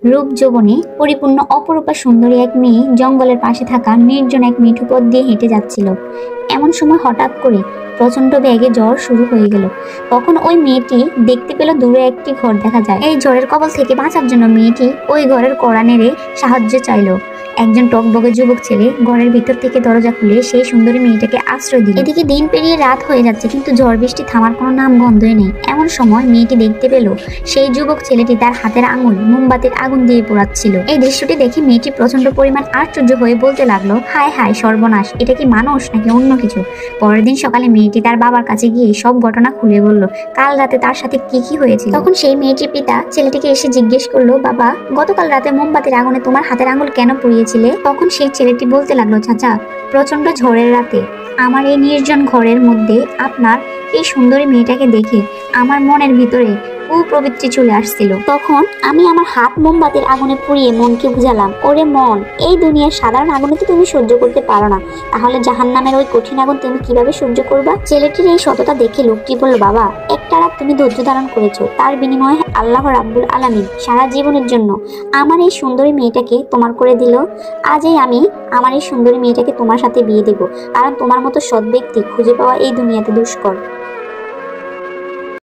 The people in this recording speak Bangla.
রূপ যৌবনে পরিপূর্ণ অপরূপা সুন্দরী এক মেয়ে জঙ্গলের পাশে থাকা নির্জন এক মিঠু পথ দিয়ে হেঁটে যাচ্ছিল। এমন সময় হঠাৎ করে প্রচন্ড বেগে ঝড় শুরু হয়ে গেল। তখন ওই মেয়েটি দেখতে পেল দূরে একটি ঘর দেখা যায়। এই ঝড়ের কবল থেকে বাঁচার জন্য মেয়েটি ওই ঘরের কড়া নেড়ে সাহায্য চাইল। একজন টকবগে যুবক ছেলে ঘরের ভিতর থেকে দরজা খুলে সেই সুন্দরী মেয়েটাকে আশ্রয় দিল। এদিকে দিন পেরিয়ে রাত হয়ে যাচ্ছে, কিন্তু ঝড় বৃষ্টি থামার কোনো নাম গন্ধই নেই। এমন সময় মেয়েটি দেখতে পেল সেই যুবক ছেলেটি তার হাতের আঙুল মোমবাতির আগুন দিয়ে পোড়াচ্ছিল। এই দৃশ্যটি দেখে মেয়েটি প্রচন্ড পরিমাণ আশ্চর্য হয়ে বলতে লাগলো, হায় হায় সর্বনাশ, এটা কি মানুষ নাকি অন্য কিছু। পরের দিন সকালে মেয়েটি তার বাবার কাছে গিয়ে সব ঘটনা খুলে বলল, কাল রাতে তার সাথে কি কি হয়েছিল। তখন সেই মেয়েটির পিতা ছেলেটিকে এসে জিজ্ঞেস করলো, বাবা, গতকাল রাতে মোমবাতির আগুনে তোমার হাতের আঙুল কেন পুড়িয়েছিলে? তখন সেই ছেলেটি বলতে লাগলো, চাচা, প্রচন্ড ঝড়ের রাতে আমার এই নির্জন ঘরের মধ্যে আপনার এই সুন্দরী মেয়েটাকে দেখে আমার মনের ভিতরে কুপ্রবৃত্তি চলে আসছিল। তখন আমি আমার হাত মোমবাতির আগুনে পুড়িয়ে মনকে বুঝালাম, ওরে মন, এই দুনিয়ার সাধারণ আগুনে তো তুমি সহ্য করতে পারো না, তাহলে জাহান্নামের ওই কঠিন আগুন তুমি কিভাবে সহ্য করবা? ছেলেটির এই সততা দেখে লোকটি বলল, বাবা, একটা রাত তুমি ধৈর্য ধারণ করেছো, তার বিনিময়ে আল্লাহ রাব্বুল আলামিন সারা জীবনের জন্য আমার এই সুন্দরী মেয়েটাকে তোমার করে দিল। আজই আমি আমার এই সুন্দরী মেয়েটাকে তোমার সাথে বিয়ে দেব, কারণ তোমার মতো সৎ ব্যক্তি খুঁজে পাওয়া এই দুনিয়াতে দুষ্কর।